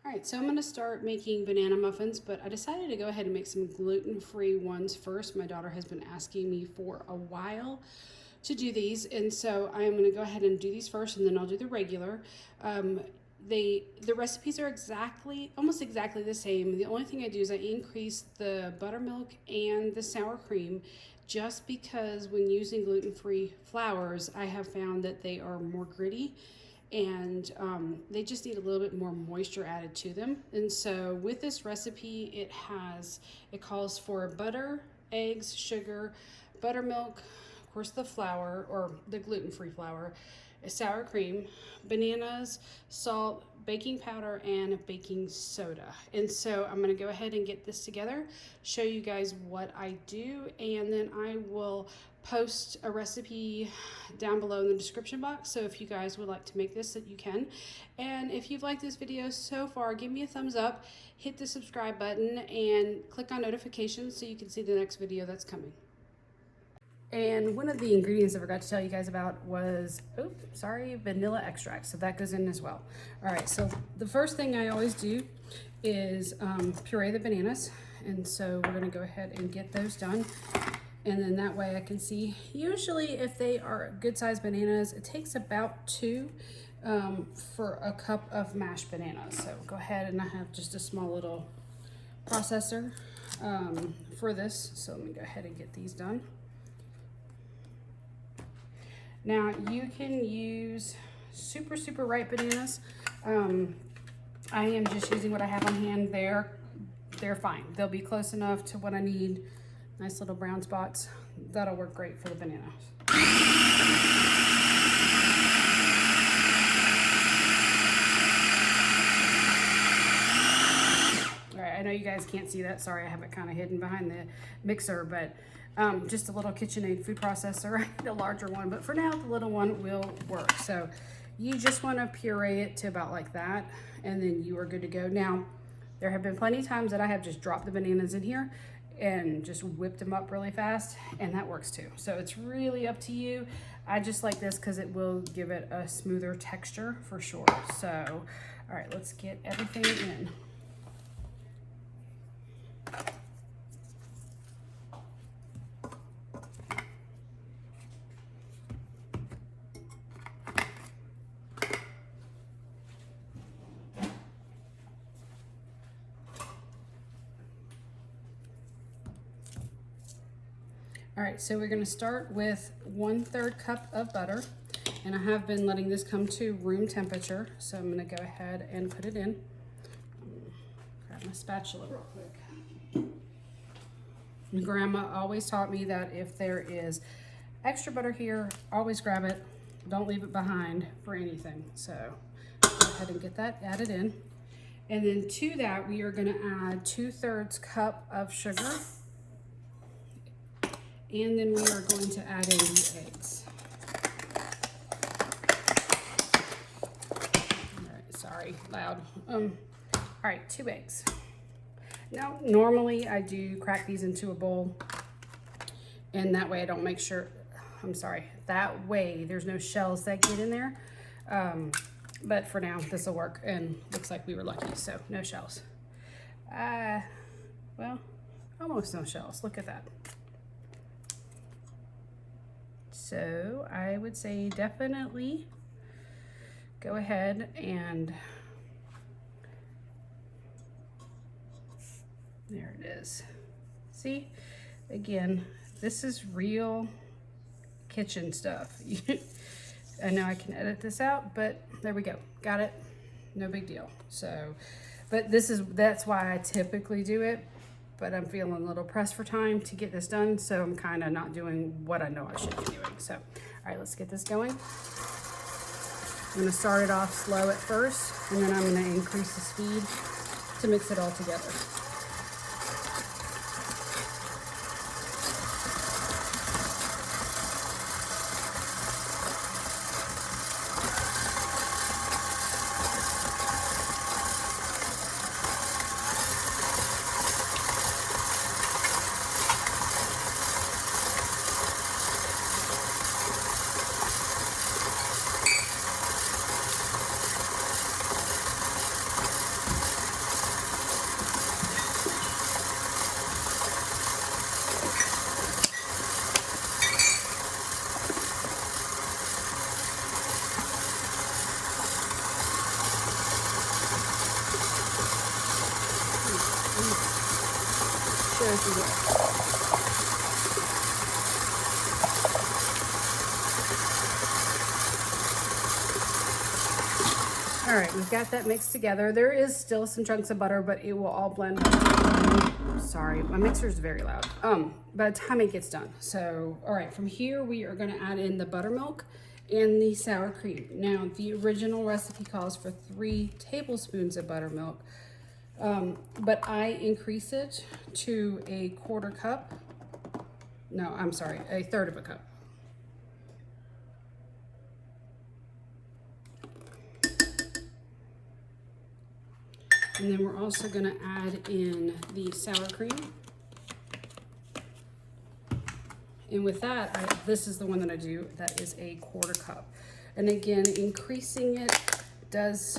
All right, so I'm gonna start making banana muffins, but I decided to go ahead and make some gluten-free ones first. My daughter has been asking me for a while to do these, and so I'm gonna go ahead and do these first, and then I'll do the regular. Um, the recipes are almost exactly the same. The only thing I do is I increase the buttermilk and the sour cream, just because when using gluten-free flours, I have found that they are more gritty, and they just need a little bit more moisture added to them. And so with this recipe, it calls for butter, eggs, sugar, buttermilk, of course the flour or the gluten-free flour, sour cream, bananas, salt, baking powder, and baking soda. And so I'm going to go ahead and get this together, show you guys what I do, and then I will post a recipe down below in the description box. So if you guys would like to make this, that you can. And if you've liked this video so far, give me a thumbs up, hit the subscribe button, and click on notifications so you can see the next video that's coming. And one of the ingredients I forgot to tell you guys about was, vanilla extract. So that goes in as well. All right, so the first thing I always do is puree the bananas. And so we're gonna go ahead and get those done. And then that way I can see, usually if they are good sized bananas, it takes about 2 for a cup of mashed bananas. So go ahead, and I have just a small little processor for this. So let me go ahead and get these done. Now you can use super ripe bananas. I am just using what I have on hand. They're fine. They'll be close enough to what I need. Nice little brown spots. That'll work great for the bananas. All right, I know you guys can't see that. Sorry, I have it kind of hidden behind the mixer, but just a little KitchenAid food processor. I need a larger one, but for now, the little one will work. So you just want to puree it to about like that, and then you are good to go. Now, there have been plenty of times that I have just dropped the bananas in here and just whipped them up really fast, and that works too. So it's really up to you. I just like this because it will give it a smoother texture for sure. So, all right, let's get everything in. All right, so we're gonna start with 1/3 cup of butter, and I have been letting this come to room temperature. So I'm gonna go ahead and put it in. Grab my spatula real quick. My grandma always taught me that if there is extra butter here, always grab it. Don't leave it behind for anything. So go ahead and get that added in. And then to that, we are gonna add 2/3 cup of sugar. And then we are going to add in the eggs. All right, sorry, loud. All right, 2 eggs. Now, normally I do crack these into a bowl, and that way I don't make sure, that way there's no shells that get in there. But for now, this will work, and looks like we were lucky, so no shells. Well, almost no shells, look at that. So I would say definitely go ahead and, there it is. See, again, this is real kitchen stuff. I know I can edit this out, but there we go. Got it. No big deal. So, but that's why I typically do it. But I'm feeling a little pressed for time to get this done, so I'm kind of not doing what I know I should be doing. So, all right, let's get this going. I'm gonna start it off slow at first, and then I'm gonna increase the speed to mix it all together. as you will. All right, we've got that mixed together. There is still some chunks of butter, but it will all blend. Sorry, my mixer is very loud. By the time it gets done. So, all right, from here we are gonna add in the buttermilk and the sour cream. Now, the original recipe calls for 3 tablespoons of buttermilk, but I increase it to a 1/4 cup. No, I'm sorry, a 1/3 of a cup. And then we're also gonna add in the sour cream. And with that, this is the one that I do, that is a 1/4 cup. And again, increasing it does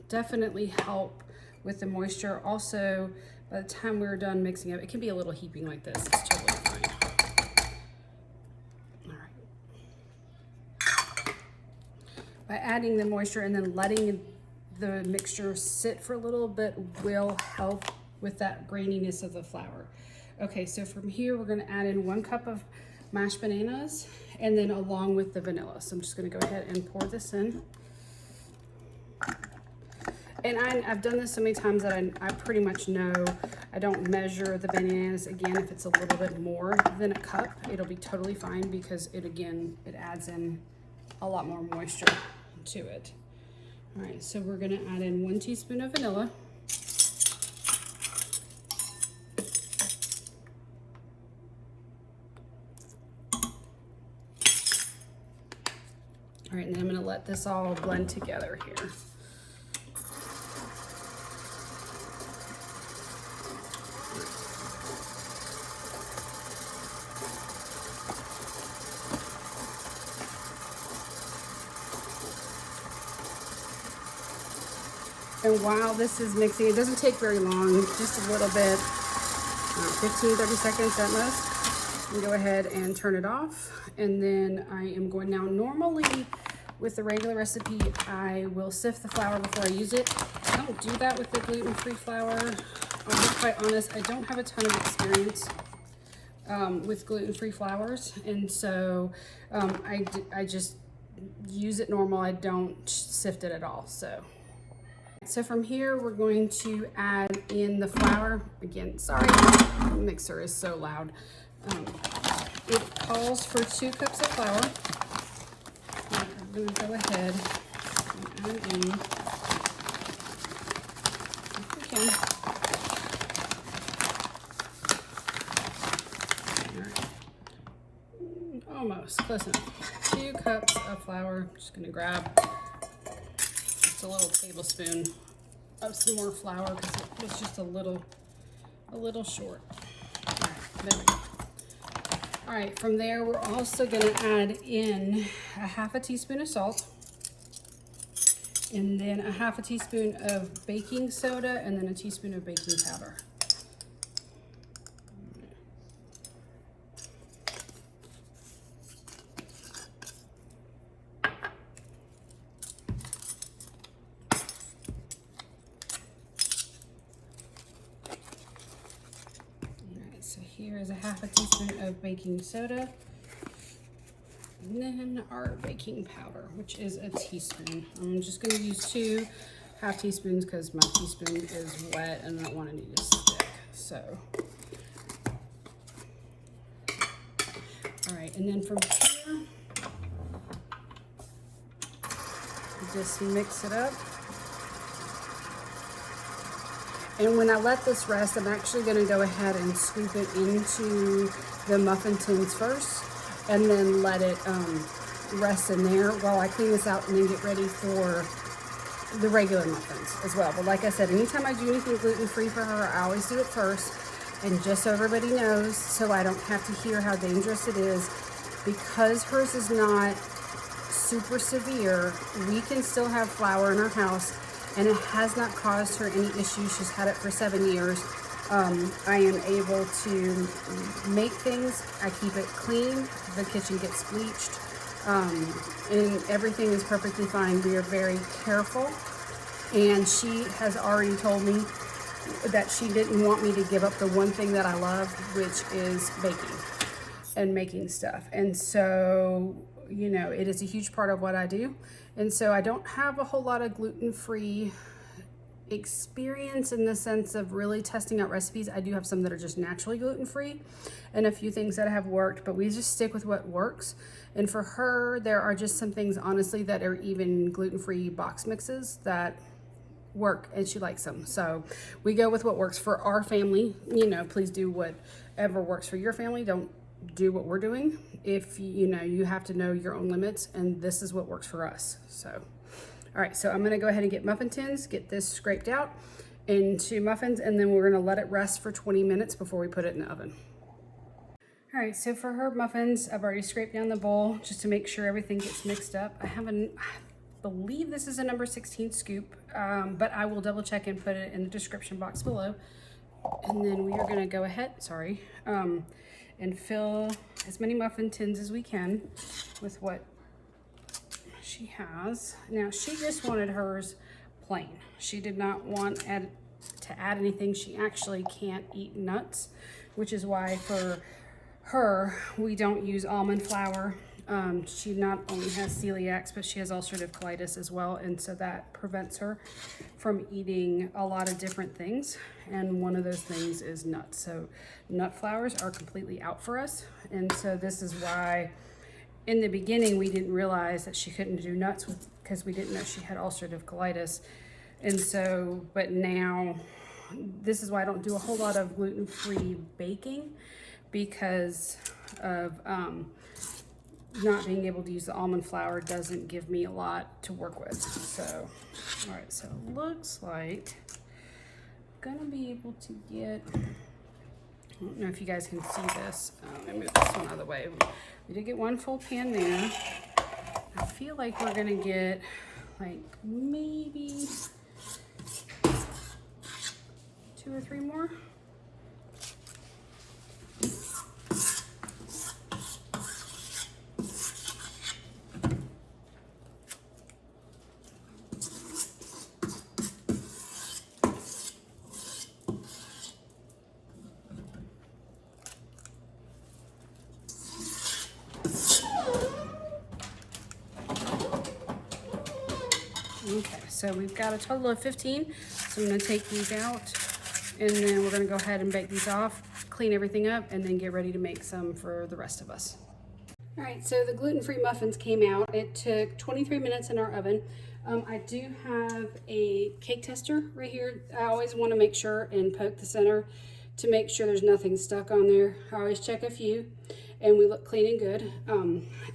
definitely help with the moisture. Also, by the time we're done mixing it can be a little heaping like this. It's totally fine. All right. By adding the moisture and then letting the mixture sit for a little bit will help with that graininess of the flour. Okay, so from here we're gonna add in 1 cup of mashed bananas and then along with the vanilla. So I'm just gonna go ahead and pour this in. And I've done this so many times that I pretty much know I don't measure the bananas. Again, if it's a little bit more than a cup, it'll be totally fine because it adds in a lot more moisture to it. All right, so we're gonna add in 1 teaspoon of vanilla. All right, and then I'm gonna let this all blend together here. And while this is mixing, it doesn't take very long, just a little bit, 15, 30 seconds at most. And go ahead and turn it off. And then I am going now, normally with the regular recipe, I will sift the flour before I use it. I don't do that with the gluten-free flour. I'll be quite honest, I don't have a ton of experience with gluten-free flours. And so I just use it normal. I don't sift it at all, So from here, we're going to add in the flour. Again, sorry, the mixer is so loud. It calls for 2 cups of flour. I'm gonna go ahead and add in, if we can. All right. Almost, close enough. 2 cups of flour. Just gonna grab a little tablespoon of some more flour because it was just a little short. All right, there we go. All right, from there we're also going to add in a 1/2 teaspoon of salt, and then a 1/2 teaspoon of baking soda, and then a teaspoon of baking powder. So here is a 1/2 teaspoon of baking soda, and then our baking powder, which is a teaspoon. I'm just going to use 2 1/2 teaspoons because my teaspoon is wet and I don't want any to stick. So, all right, and then from here, just mix it up. And when I let this rest, I'm actually going to go ahead and scoop it into the muffin tins first, and then let it rest in there while I clean this out and then get ready for the regular muffins as well. But like I said, anytime I do anything gluten-free for her, I always do it first. And just so everybody knows, so I don't have to hear how dangerous it is, because hers is not super severe, we can still have flour in our house, and it has not caused her any issues. She's had it for 7 years. I am able to make things. I keep it clean. The kitchen gets bleached, and everything is perfectly fine. We are very careful, and she has already told me that she didn't want me to give up the one thing that I loved, which is baking and making stuff. And so, you know, it is a huge part of what I do. And so I don't have a whole lot of gluten-free experience in the sense of really testing out recipes. I do have some that are just naturally gluten-free and a few things that have worked, but we just stick with what works. And for her, there are just some things, honestly, that are even gluten-free box mixes that work, and she likes them. So we go with what works for our family. You know, please do whatever works for your family. Don't do what we're doing. If you know, you have to know your own limits, and this is what works for us. So all right, so I'm gonna go ahead and get muffin tins, get this scraped out into muffins, and then we're gonna let it rest for 20 minutes before we put it in the oven. All right, so for her muffins, I've already scraped down the bowl just to make sure everything gets mixed up. I believe this is a number 16 scoop, but I will double check and put it in the description box below. And then we are gonna go ahead, and fill as many muffin tins as we can with what she has. Now, she just wanted hers plain. She did not want to add anything. She actually can't eat nuts, which is why for her, we don't use almond flour. She not only has celiacs, but she has ulcerative colitis as well. And so that prevents her from eating a lot of different things. And one of those things is nuts. So nut flours are completely out for us. And so this is why in the beginning, we didn't realize that she couldn't do nuts because we didn't know she had ulcerative colitis. And so, but now, this is why I don't do a whole lot of gluten-free baking, because of not being able to use the almond flour doesn't give me a lot to work with. So, all right, so it looks like I'm gonna be able to get, I don't know if you guys can see this. Let me move this one out of the way. We did get one full pan there. I feel like we're gonna get like maybe 2 or 3 more. Okay, so we've got a total of 15. So I'm gonna take these out, and then we're gonna go ahead and bake these off, clean everything up, and then get ready to make some for the rest of us. All right, so the gluten-free muffins came out. It took 23 minutes in our oven. I do have a cake tester right here. I always wanna make sure and poke the center to make sure there's nothing stuck on there. I always check a few, and we look clean and good.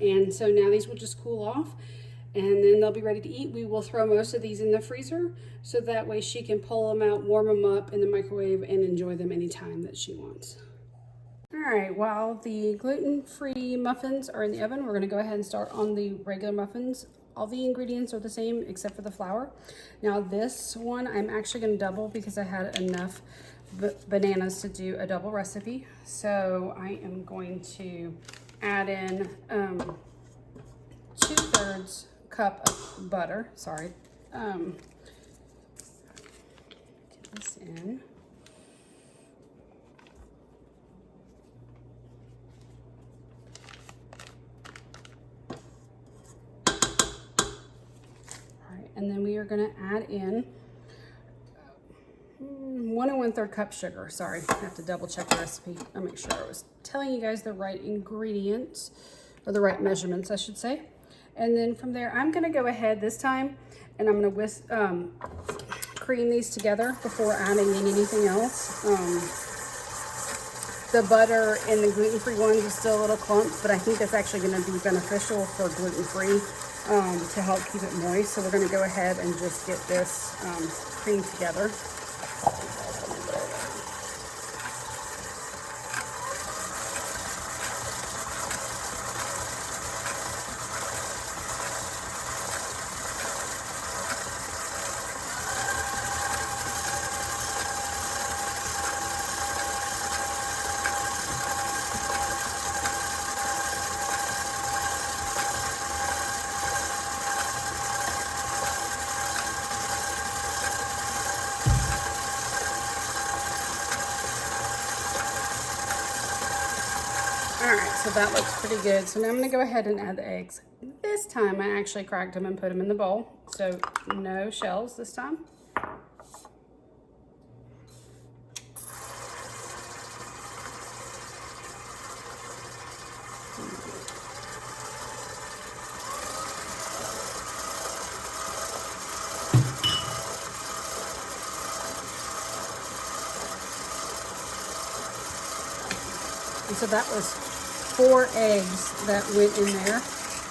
And so now these will just cool off, and then they'll be ready to eat. We will throw most of these in the freezer so that way she can pull them out, warm them up in the microwave, and enjoy them anytime that she wants. All right, while the gluten-free muffins are in the oven, we're gonna go ahead and start on the regular muffins. All the ingredients are the same except for the flour. Now this one, I'm actually gonna double because I had enough bananas to do a double recipe. So I am going to add in 2/3 cup of butter, get this in. All right, and then we are gonna add in 1 1/3 cup sugar. Sorry, I have to double check the recipe. I'll make sure I was telling you guys the right ingredients, or the right measurements, I should say. And then from there, I'm gonna go ahead this time and I'm gonna whisk, cream these together before adding in anything else. The butter in the gluten-free ones is still a little clump, but I think that's actually gonna be beneficial for gluten-free to help keep it moist. So we're gonna go ahead and just get this creamed together. so that looks pretty good. So now I'm gonna go ahead and add the eggs. This time I actually cracked them and put them in the bowl. So no shells this time. And so that was 4 eggs that went in there.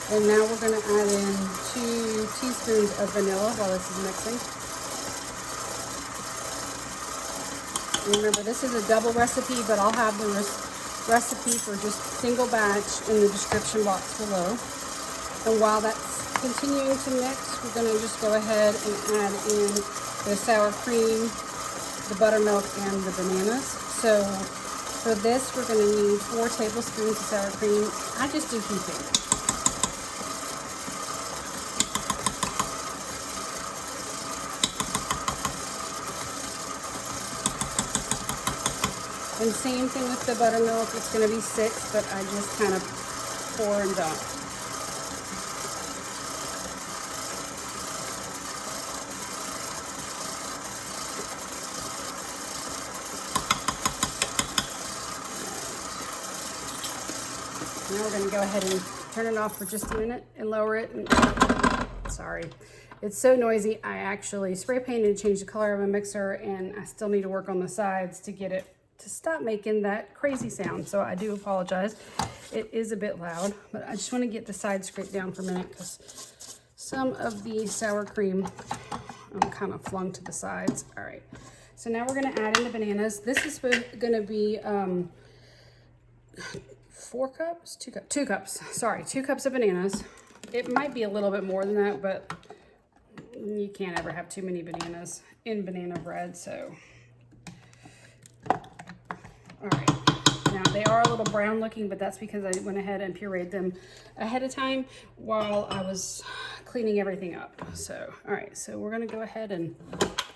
And now we're gonna add in 2 teaspoons of vanilla while this is mixing. And remember, this is a double recipe, but I'll have the recipe for just single batch in the description box below. And while that's continuing to mix, we're gonna just go ahead and add in the sour cream, the buttermilk, and the bananas. So for this, we're gonna need 4 tablespoons of sour cream. I just do heaping. And same thing with the buttermilk. It's gonna be 6, but I just kind of pour and dump. Now we're gonna go ahead and turn it off for just a minute and lower it. Sorry, it's so noisy. I actually spray painted and changed the color of my mixer, and I still need to work on the sides to get it to stop making that crazy sound. So I do apologize. It is a bit loud, but I just want to get the sides scraped down for a minute because some of the sour cream kind of flung to the sides. All right, so now we're going to add in the bananas. This is going to be 4 cups, 2 cups, sorry, 2 cups of bananas. It might be a little bit more than that, but you can't ever have too many bananas in banana bread. So all right, now they are a little brown looking, but that's because I went ahead and pureed them ahead of time while I was cleaning everything up. So, all right, so we're gonna go ahead and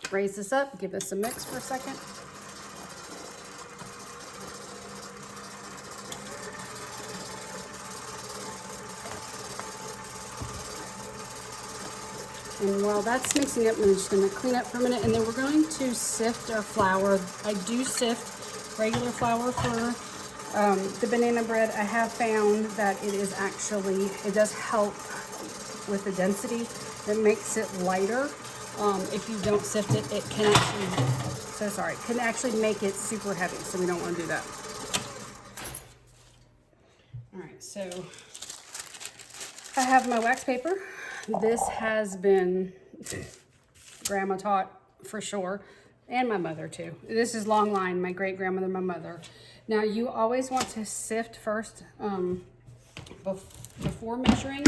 raise this up, give this a mix for a second. And while that's mixing up, I'm just gonna clean up for a minute, and then we're going to sift our flour. I do sift regular flour for the banana bread. I have found that it is actually, it does help with the density. It makes it lighter. If you don't sift it, it can actually, can actually make it super heavy, so we don't want to do that. All right, so I have my wax paper. This has been grandma taught for sure, and my mother too. This is long line, my great grandmother, my mother. Now you always want to sift first before measuring.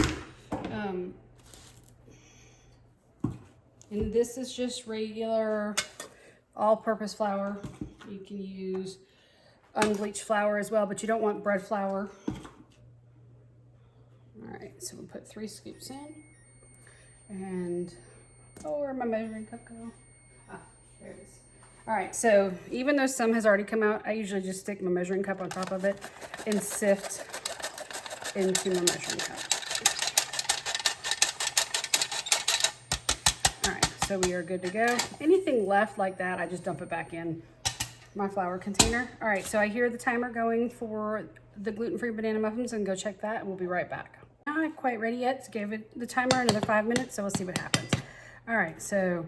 And this is just regular all-purpose flour. You can use unbleached flour as well, but you don't want bread flour. All right, so we'll put 3 scoops in. And, oh, where'd my measuring cup go? Ah, there it is. All right, so even though some has already come out, I usually just stick my measuring cup on top of it and sift into my measuring cup. All right, so we are good to go. Anything left like that, I just dump it back in my flour container. All right, so I hear the timer going for the gluten-free banana muffins, and go check that, and we'll be right back. Not quite ready yet, so give it the timer another 5 minutes, so we'll see what happens. All right, so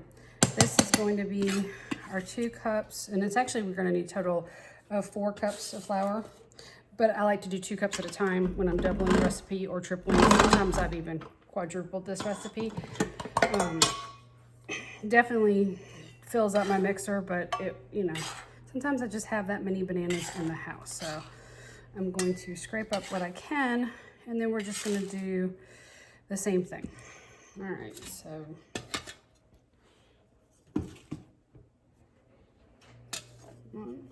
this is going to be our 2 cups, and it's actually, we're gonna need a total of 4 cups of flour, but I like to do 2 cups at a time when I'm doubling the recipe or tripling. Sometimes I've even quadrupled this recipe. Definitely fills up my mixer, but it, you know, sometimes I just have that many bananas in the house. So I'm going to scrape up what I can, and then we're just gonna do the same thing. All right, so one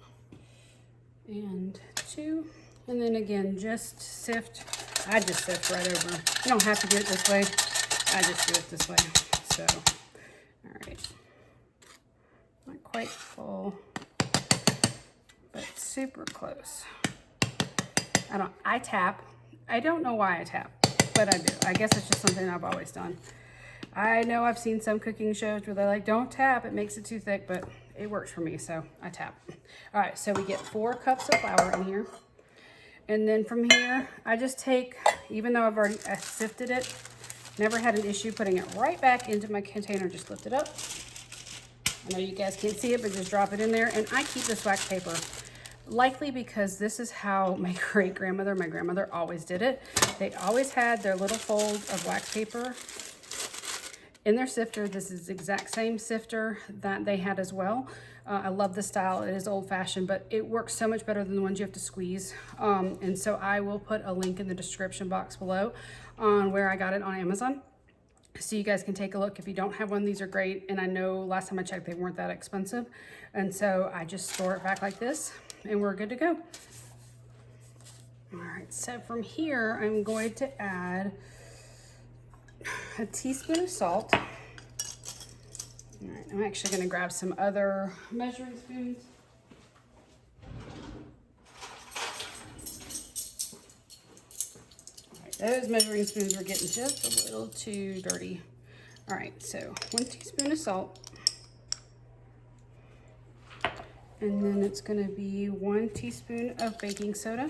and 2, and then again, just sift. I just sift right over. You don't have to do it this way. I just do it this way. So, all right, not quite full, but super close. I tap. I don't know why I tap, but I do. I guess it's just something I've always done. I know I've seen some cooking shows where they're like, don't tap, it makes it too thick, but it works for me, so I tap. All right, so we get 4 cups of flour in here. And then from here, I just take, even though I've already sifted it, never had an issue putting it right back into my container, just lift it up. I know you guys can't see it, but just drop it in there. And I keep this wax paper, likely because this is how my great-grandmother, my grandmother always did it. They always had their little fold of wax paper in their sifter. This is the exact same sifter that they had as well. I love the style. It is old-fashioned, but it works so much better than the ones you have to squeeze. And so I will put a link in the description box below on where I got it on Amazon, so you guys can take a look. If you don't have one, these are great. And I know last time I checked, they weren't that expensive. And so I just store it back like this, and we're good to go. All right, so from here, I'm going to add a teaspoon of salt. All right, I'm actually going to grab some other measuring spoons. All right, those measuring spoons were getting just a little too dirty. All right, so 1 teaspoon of salt. And then it's going to be 1 teaspoon of baking soda.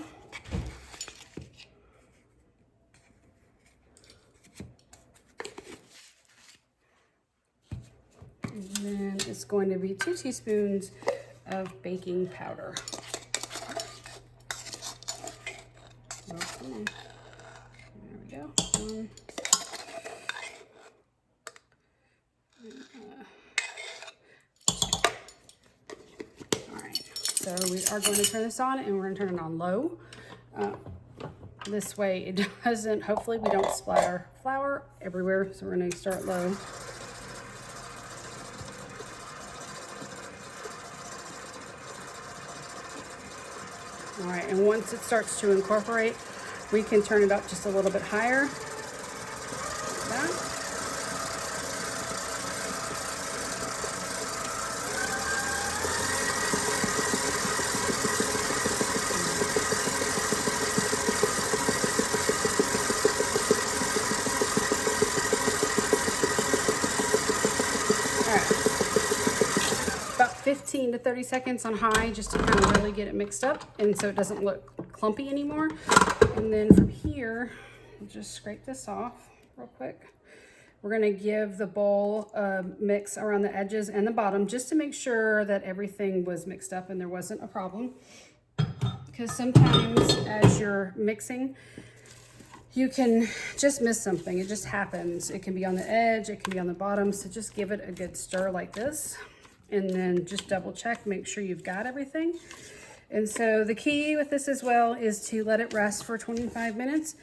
And then it's going to be 2 teaspoons of baking powder. Oh, come on. There we go. 1. So we are going to turn this on, and we're going to turn it on low. This way it doesn't, hopefully we don't splatter flour everywhere. So we're going to start low. All right, and once it starts to incorporate, we can turn it up just a little bit higher. Like that. All right. About 15 to 30 seconds on high, just to kind of really get it mixed up, and so it doesn't look clumpy anymore. And then from here, we'll just scrape this off real quick. We're going to give the bowl a mix around the edges and the bottom, just to make sure that everything was mixed up and there wasn't a problem. Because sometimes as you're mixing, you can just miss something. It just happens. It can be on the edge, it can be on the bottom. So just give it a good stir like this, and then just double check, make sure you've got everything. And so the key with this as well is to let it rest for 25 minutes.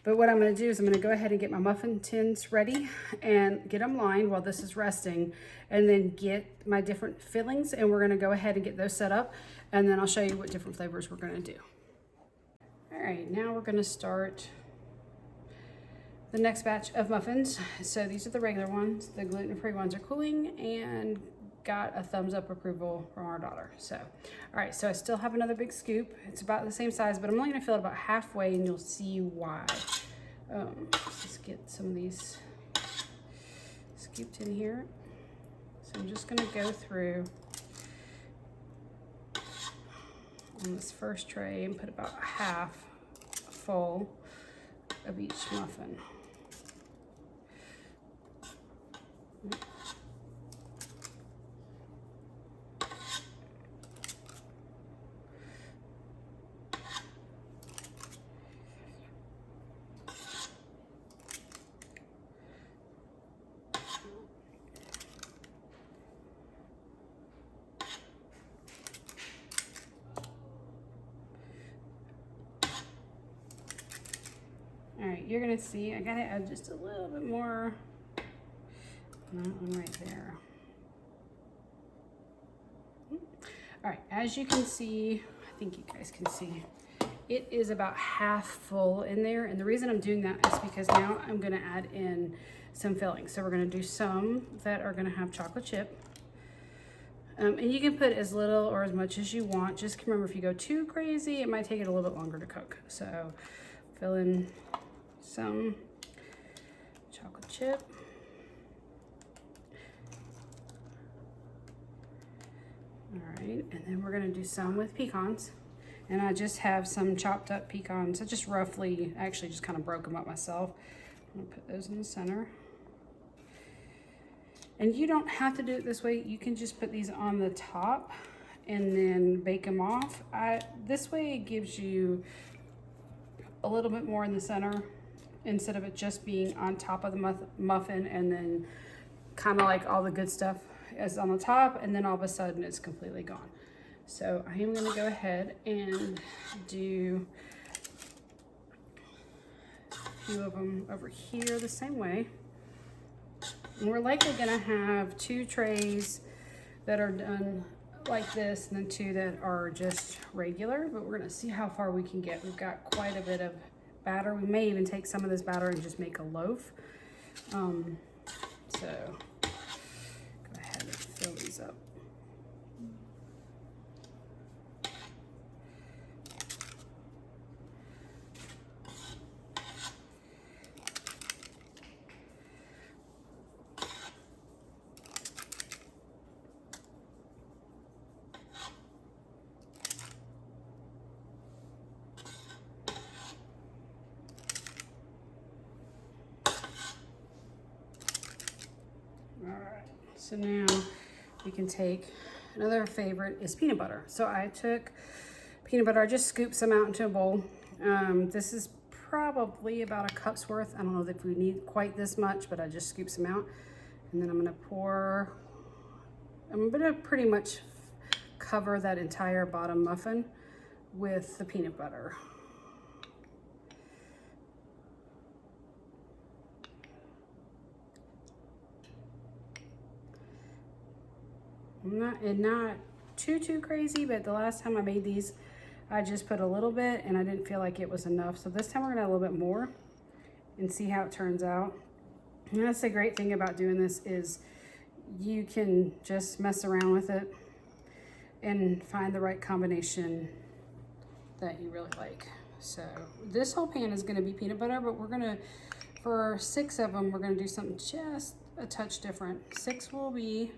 But what I'm going to do is I'm going to go ahead and get my muffin tins ready and get them lined while this is resting, and then get my different fillings, and we're going to go ahead and get those set up, and then I'll show you what different flavors we're going to do. All right, now we're going to start the next batch of muffins. So these are the regular ones. The gluten-free ones are cooling and got a thumbs up approval from our daughter. So, all right, so I still have another big scoop. It's about the same size, but I'm only gonna fill it about halfway, and you'll see why. Let's get some of these scooped in here. So I'm just gonna go through on this first tray and put about half full of each muffin. All right, you're gonna see, I gotta add just a little bit more. That one right there. All right, as you can see, I think you guys can see, it is about half full in there. And the reason I'm doing that is because now I'm gonna add in some fillings. So we're gonna do some that are gonna have chocolate chip. And you can put as little or as much as you want. Just remember, if you go too crazy, it might take it a little bit longer to cook. So fill in some chocolate chip. All right, and then we're gonna do some with pecans. And I just have some chopped up pecans. I just roughly, actually just kind of broke them up myself. I'm gonna put those in the center. And you don't have to do it this way. You can just put these on the top and then bake them off. This way it gives you a little bit more in the center instead of it just being on top of the muffin and then kind of like all the good stuff is on the top and then all of a sudden it's completely gone. So I am gonna go ahead and do a few of them over here the same way. And we're likely gonna have 2 trays that are done like this and then 2 that are just regular, but we're gonna see how far we can get. We've got quite a bit of batter. We may even take some of this batter and just make a loaf. So go ahead and fill these up. So now you can take, another favorite is peanut butter. So I took peanut butter, I just scooped some out into a bowl. This is probably about a cup's worth. I don't know if we need quite this much, but I just scooped some out. And then I'm gonna pretty much cover that entire bottom muffin with the peanut butter. Not too crazy, but the last time I made these, I just put a little bit and I didn't feel like it was enough. So this time we're gonna add a little bit more and see how it turns out. And that's the great thing about doing this is you can just mess around with it and find the right combination that you really like. So this whole pan is gonna be peanut butter, but we're gonna, for 6 of them, we're gonna do something just a touch different. 6 will be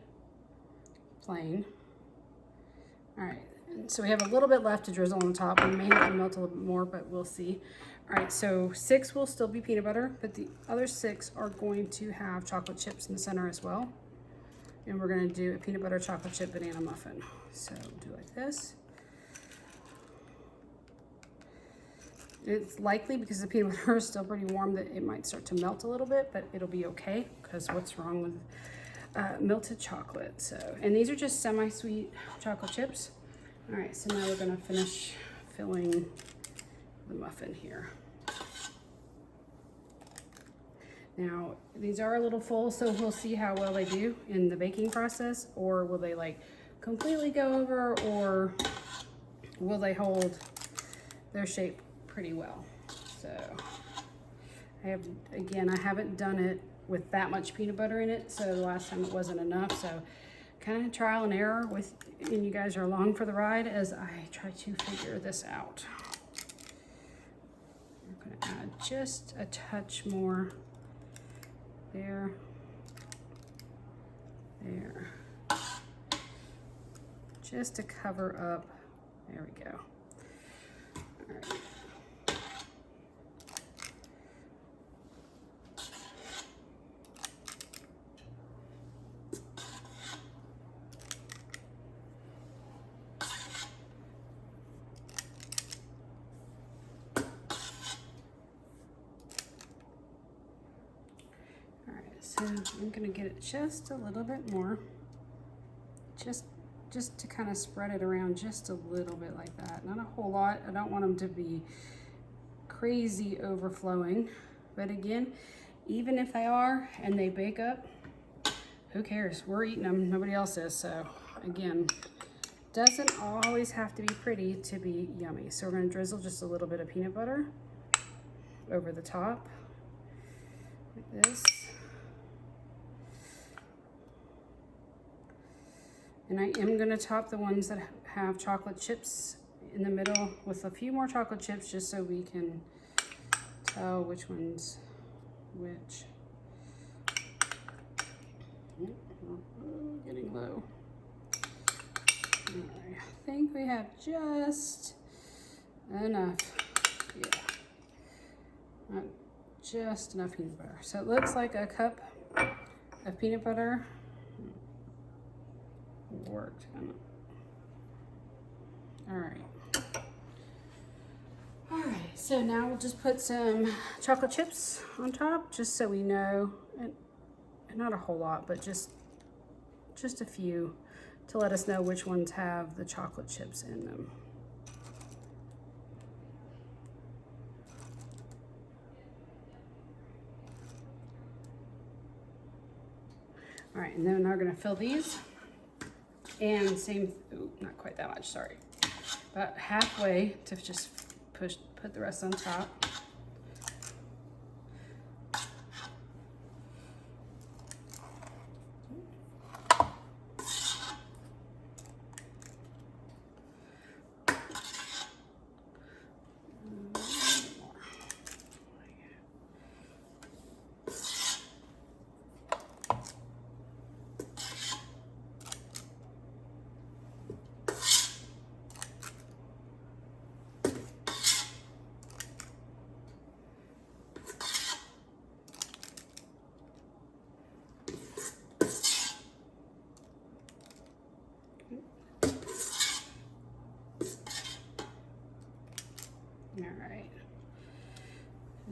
plain. All right, and so we have a little bit left to drizzle on top. We may have to melt a little bit more, but we'll see. All right, so 6 will still be peanut butter, but the other 6 are going to have chocolate chips in the center as well. And we're gonna do a peanut butter chocolate chip banana muffin. So do like this. It's likely, because the peanut butter is still pretty warm, that it might start to melt a little bit, but it'll be okay, because what's wrong with melted chocolate? So, and these are just semi-sweet chocolate chips. All right, so now we're gonna finish filling the muffin here. Now, these are a little full, so we'll see how well they do in the baking process, or will they like completely go over, or will they hold their shape pretty well. So I haven't done it with that much peanut butter in it, so the last time it wasn't enough. So kind of trial and error with, and you guys are along for the ride as I try to figure this out. I'm gonna add just a touch more there, just to cover up. There we go. All right. So I'm gonna get it just a little bit more, just to kind of spread it around just a little bit like that. Not a whole lot. I don't want them to be crazy overflowing. But again, even if they are and they bake up, who cares? We're eating them, nobody else is. So again, doesn't always have to be pretty to be yummy. So we're gonna drizzle just a little bit of peanut butter over the top, like this. And I am gonna top the ones that have chocolate chips in the middle with a few more chocolate chips, just so we can tell which one's which. Getting low. I think we have just enough. Yeah, not just enough peanut butter. So it looks like a cup of peanut butter worked. All right. All right, so now we'll just put some chocolate chips on top, just so we know, and not a whole lot, but just a few to let us know which ones have the chocolate chips in them. All right, and then we're gonna fill these, and same, ooh, not quite that much, sorry. About halfway to just put the rest on top. All right,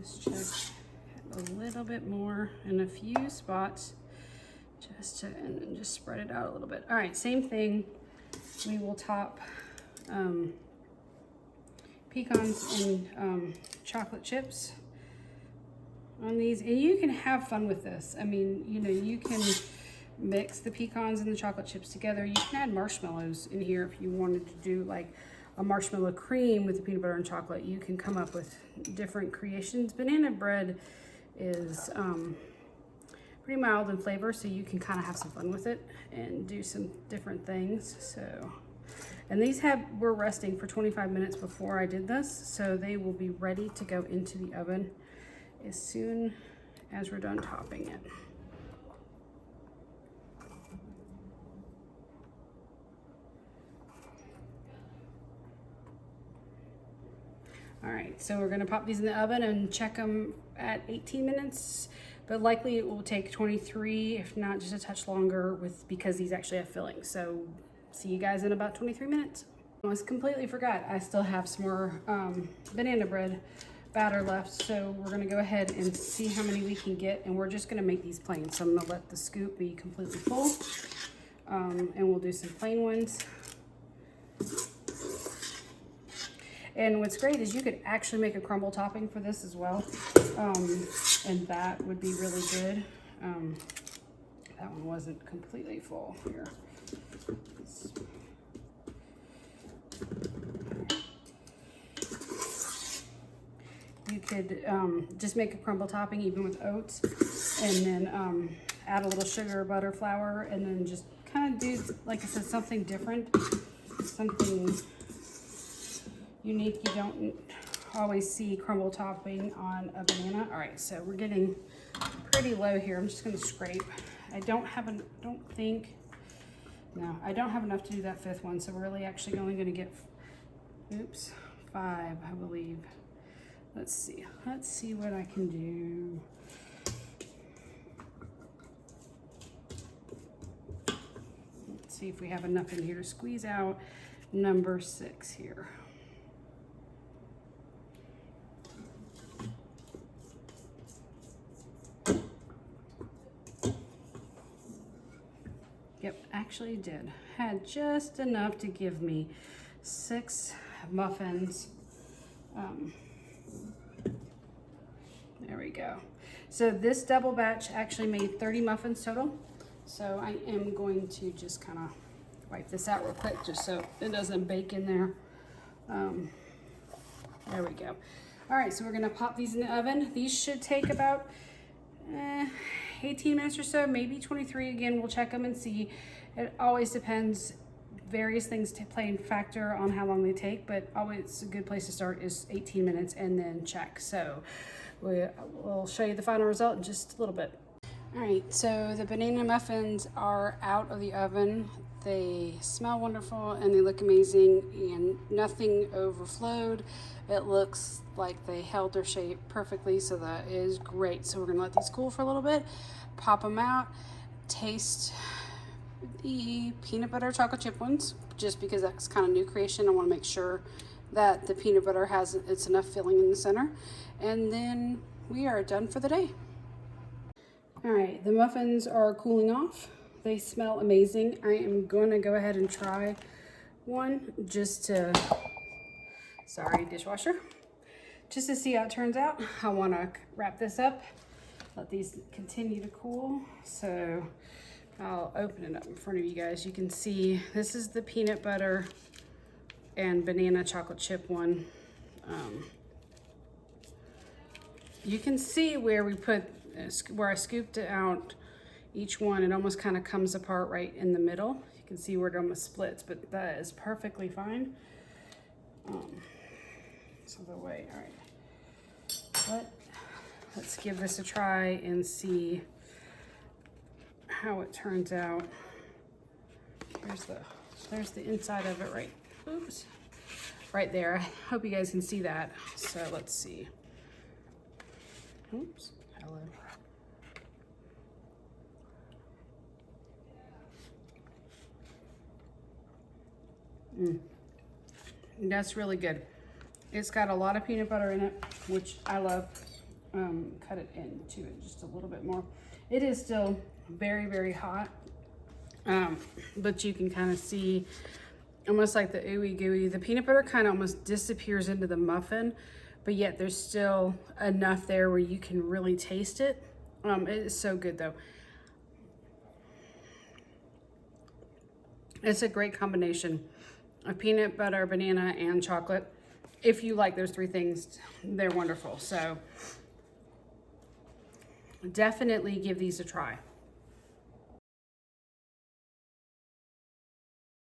just check a little bit more in a few spots, and then just spread it out a little bit. All right, same thing. We will top pecans and chocolate chips on these, and you can have fun with this. I mean, you know, you can mix the pecans and the chocolate chips together. You can add marshmallows in here if you wanted to do like a marshmallow cream with the peanut butter and chocolate. You can come up with different creations. Banana bread is pretty mild in flavor, so you can kind of have some fun with it and do some different things. So, and these were resting for 25 minutes before I did this, so they will be ready to go into the oven as soon as we're done topping it. All right, so we're gonna pop these in the oven and check them at 18 minutes, but likely it will take 23, if not just a touch longer, because these actually have filling. So see you guys in about 23 minutes. I almost completely forgot, I still have some more banana bread batter left, so we're gonna go ahead and see how many we can get, and we're just gonna make these plain. So I'm gonna let the scoop be completely full, and we'll do some plain ones. And what's great is you could actually make a crumble topping for this as well, and that would be really good. That one wasn't completely full here. You could just make a crumble topping even with oats, and then add a little sugar, butter, flour, and then just kind of do, like I said, something different, something unique. You don't always see crumble topping on a banana. All right, so we're getting pretty low here. I'm just gonna scrape. I don't have enough to do that fifth one, so we're really actually only gonna get, oops, 5, I believe. Let's see what I can do. Let's see if we have enough in here to squeeze out number 6 here. Yep, actually did. Had just enough to give me 6 muffins. There we go. So this double batch actually made 30 muffins total. So I am going to just kind of wipe this out real quick just so it doesn't bake in there. There we go. All right, so we're gonna pop these in the oven. These should take about 18 minutes or so, maybe 23. Again, we'll check them and see. It always depends. Various things to play a factor on how long they take, but always a good place to start is 18 minutes and then check. So we'll show you the final result in just a little bit. All right, so the banana muffins are out of the oven. They smell wonderful and they look amazing, and nothing overflowed. It looks like they held their shape perfectly, so that is great. So we're gonna let these cool for a little bit, pop them out, taste the peanut butter chocolate chip ones, just because that's kind of new creation. I want to make sure that the peanut butter has it's enough filling in the center, and then we are done for the day. All right, the muffins are cooling off. They smell amazing. I am going to go ahead and try one just to, sorry, dishwasher, just to see how it turns out. I want to wrap this up, let these continue to cool. So I'll open it up in front of you guys. You can see this is the peanut butter and banana chocolate chip one. You can see where we put, where I scooped it out, each one, it almost kind of comes apart right in the middle. You can see where it almost splits, but that is perfectly fine. So the way, all right. Let's give this a try and see how it turns out. There's the inside of it right there. I hope you guys can see that. So let's see. Oops, hello. That's really good. It's got a lot of peanut butter in it, which I love. Cut it into it just a little bit more. It is still very, very hot, but you can kind of see almost like the ooey gooey. The peanut butter kind of almost disappears into the muffin, but yet there's still enough there where you can really taste it. It is so good though. It's a great combination of peanut butter, banana, and chocolate. If you like those three things, they're wonderful. So definitely give these a try.